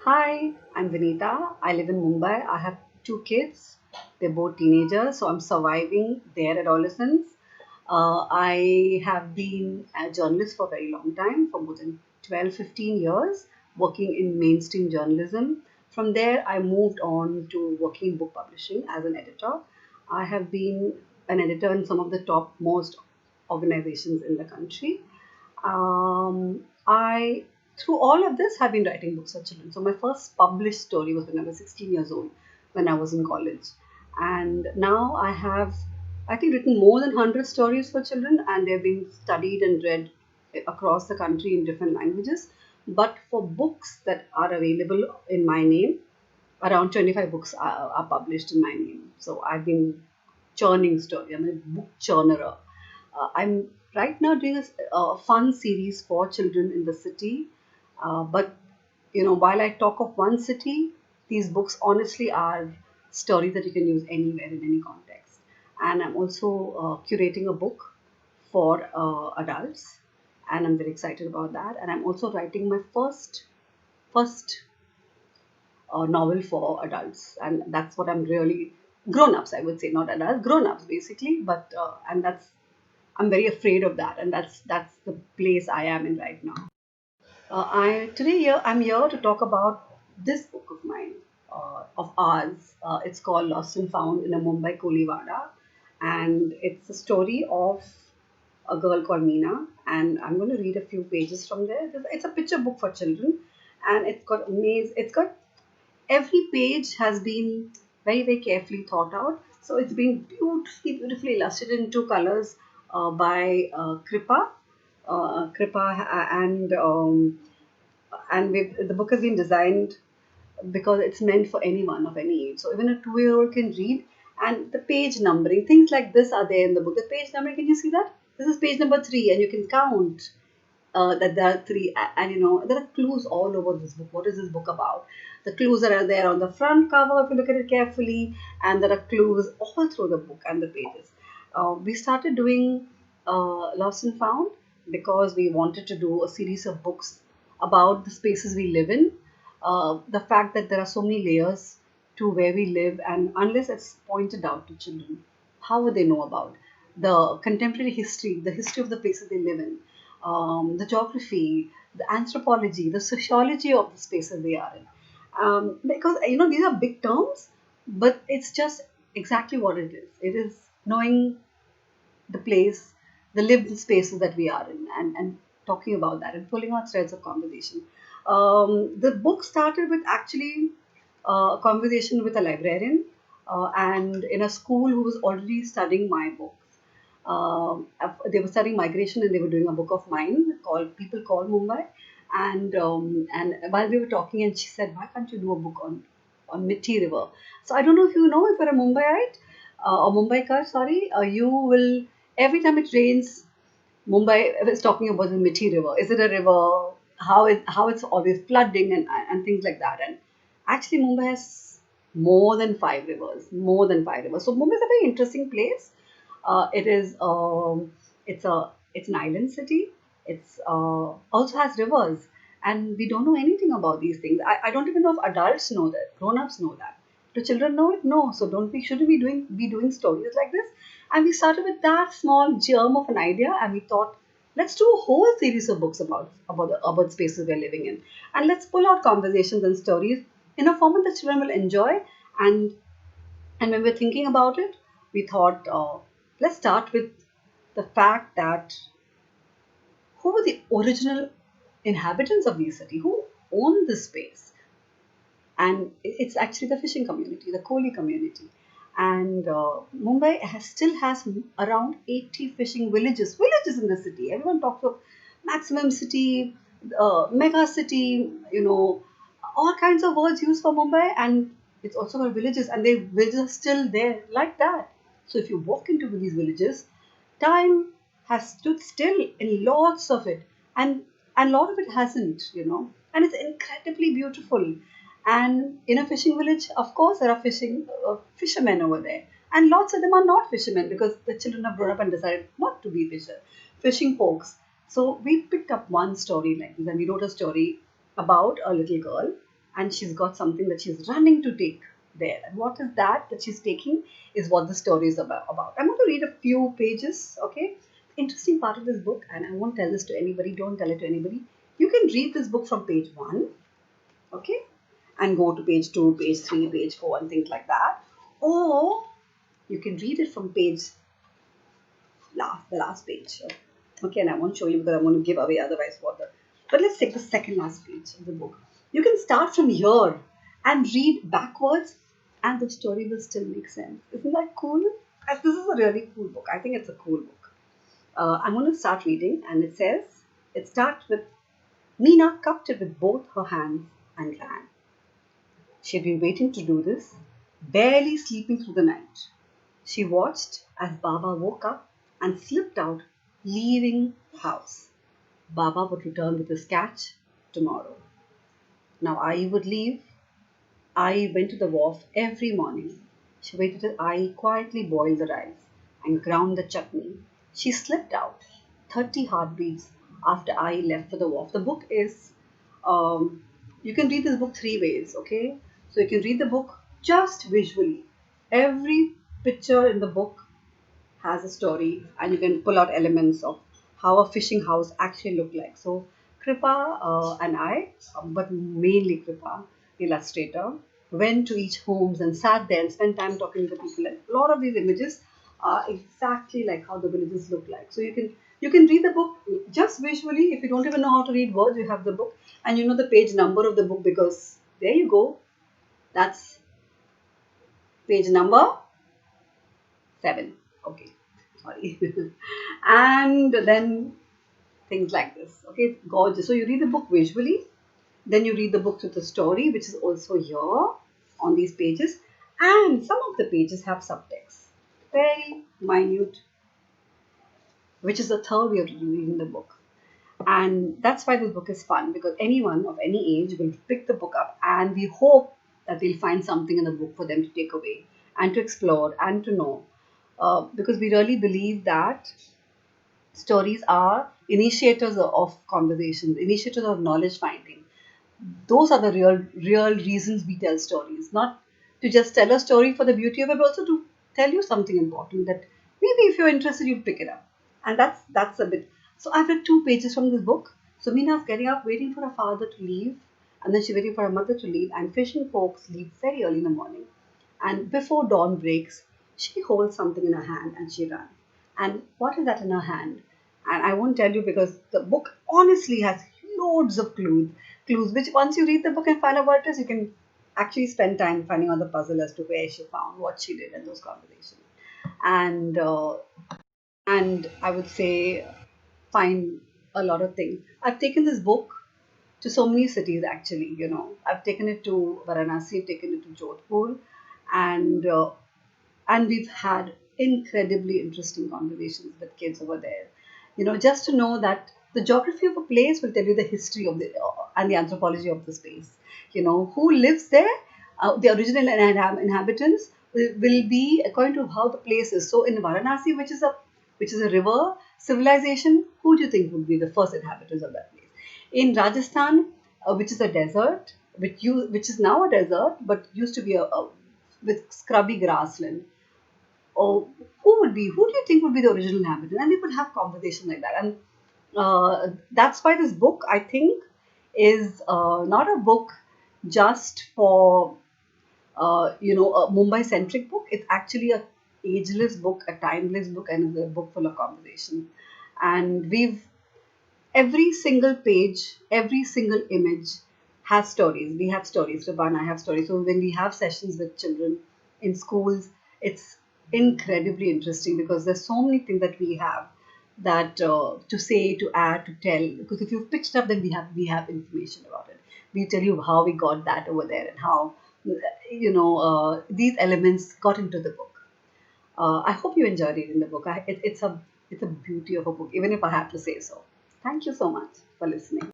Hi, I'm Vinitha. I live in Mumbai. I have two kids. They're both teenagers, so I'm surviving their adolescence. I have been a journalist for a very long time, for more than 12, 15 years, working in mainstream journalism. From there, I moved on to working in book publishing as an editor. I have been an editor in some of the top most organizations in the country. I through all of this have been writing books for children. So my first published story was when I was 16 years old, when I was in college, and now I have, I think, written more than 100 stories for children, and they've been studied and read across the country in different languages. But for books that are available in my name, around 25 books are published in my name. So I've been churning story. I'm a book churner. I'm right now doing a fun series for children in the city. But while I talk of one city, these books honestly are stories that you can use anywhere in any context. And I'm also curating a book for adults, and I'm very excited about that. And I'm also writing my first novel for adults, and that's what I'm really grown-ups, I would say, not adults, grown-ups basically. But and that's I'm very afraid of that, and that's the place I am in right now. I'm here to talk about this book of mine, of ours. It's called Lost and Found in a Mumbai Koliwada, and it's a story of a girl called Meena. And I'm going to read a few pages from there. It's a picture book for children, and It's got every page has been very, very carefully thought out. So it's been beautifully illustrated in two colors by Kripa. The book has been designed because it's meant for anyone of any age. So even a 2-year-old can read, and the page numbering, things like this are there in the book. The page numbering, can you see that? This is page number 3, and you can count that there are three, and there are clues all over this book. What is this book about? The clues that are there on the front cover, if you look at it carefully, and there are clues all through the book and the pages. We started doing Lost and Found because we wanted to do a series of books about the spaces we live in. The fact that there are so many layers to where we live, and unless it's pointed out to children, how would they know about the contemporary history, the history of the places they live in, the geography, the anthropology, the sociology of the spaces they are in? Because these are big terms, but it's just exactly what it is. It is knowing the place, the lived spaces that we are in, and talking about that and pulling out threads of conversation. The book started with actually a conversation with a librarian and in a school who was already studying my books. They were studying migration, and they were doing a book of mine called People Call Mumbai. And while we were talking, and she said, "Why can't you do a book on Mithi River?" So I don't know if you know, if you're a Mumbaiite or Mumbaikar, sorry, you will, every time it rains, Mumbai is talking about the Mithi River. Is it a river? How it's always flooding and things like that. And actually, Mumbai has more than 5 rivers. More than 5 rivers. So Mumbai is a very interesting place. It is it's an island city. It's also has rivers, and we don't know anything about these things. I don't even know if adults know that. Grown-ups know that. Do children know it? No. So don't we shouldn't we be doing stories like this? And we started with that small germ of an idea, and we thought, let's do a whole series of books about the urban spaces we're living in, and let's pull out conversations and stories in a format that children will enjoy. And when we're thinking about it, we thought, let's start with the fact that who were the original inhabitants of these city, who owned this space. And it's actually the fishing community, the Koli community. And Mumbai still has around 80 fishing villages in the city. Everyone talks of maximum city, mega city, all kinds of words used for Mumbai, and it's also got villages, and the villages are still there like that. So if you walk into these villages, time has stood still in lots of it, and a lot of it hasn't, and it's incredibly beautiful. And in a fishing village, of course, there are fishermen over there, and lots of them are not fishermen because the children have grown up and decided not to be fishing folks. So we picked up one story like this, and we wrote a story about a little girl and she's got something that she's running to take there. And what is that she's taking is what the story is about. I'm going to read a few pages, okay? Interesting part of this book, and I won't tell this to anybody, don't tell it to anybody. You can read this book from page 1, okay? And go to page 2, page 3, page 4, and things like that. Or you can read it from the last page. Okay, and I won't show you because I'm going to give away otherwise what the. But let's take the second last page of the book. You can start from here and read backwards, and the story will still make sense. Isn't that cool? This is a really cool book. I think it's a cool book. I'm going to start reading, and it starts with Meena cupped it with both her hands and ran. She had been waiting to do this, barely sleeping through the night. She watched as Baba woke up and slipped out, leaving the house. Baba would return with his catch tomorrow. Now I would leave. I went to the wharf every morning. She waited till I quietly boiled the rice and ground the chutney. She slipped out 30 heartbeats after I left for the wharf. The book is, you can read this book 3 ways, okay? So you can read the book just visually. Every picture in the book has a story, and you can pull out elements of how a fishing house actually looked like. So Kripa and I, but mainly Kripa, the illustrator, went to each homes and sat there and spent time talking to people. And a lot of these images are exactly like how the villages look like. So you can read the book just visually. If you don't even know how to read words, you have the book and you know the page number of the book, because there you go. That's page number 7. Okay, sorry. And then things like this. Okay, gorgeous. So you read the book visually, then you read the book with the story, which is also here on these pages, and some of the pages have subtext, very minute, which is the third way of reading the book. And that's why this book is fun, because anyone of any age will pick the book up, and we hope that they'll find something in the book for them to take away and to explore and to know. Because we really believe that stories are initiators of conversations, initiators of knowledge finding. Those are the real reasons we tell stories, not to just tell a story for the beauty of it, but also to tell you something important that maybe if you're interested, you'll pick it up. And that's a bit. So I've read 2 pages from this book. So Meena's getting up, waiting for her father to leave, and then she's waiting for her mother to leave, and fishing folks leave very early in the morning. And before dawn breaks, she holds something in her hand and she runs. And what is that in her hand? And I won't tell you, because the book honestly has loads of clues, which once you read the book and find out what it is, you can actually spend time finding out the puzzle as to where she found, what she did in those conversations. And I would say find a lot of things. I've taken this book to so many cities actually. I've taken it to Varanasi, I've taken it to Jodhpur, and we've had incredibly interesting conversations with kids over there. Just to know that the geography of a place will tell you the history of the and the anthropology of the space. Who lives there, the original inhabitants will be according to how the place is. So in Varanasi, which is a river civilization, who do you think would be the first inhabitants of that place? In Rajasthan, which is a desert, which is now a desert, but used to be a with scrubby grassland. Or who do you think would be the original inhabitant? And we could have conversation like that. And that's why this book, I think, is not a book just for a Mumbai centric book. It's actually a ageless book, a timeless book, and a book full of conversation. And every single page, every single image has stories. We have stories. Kripa and I have stories. So when we have sessions with children in schools, it's incredibly interesting, because there's so many things that we have that to say, to add, to tell. Because if you've picked it up, then we have information about it. We tell you how we got that over there and how these elements got into the book. I hope you enjoyed reading the book. It's a beauty of a book, even if I have to say so. Thank you so much for listening.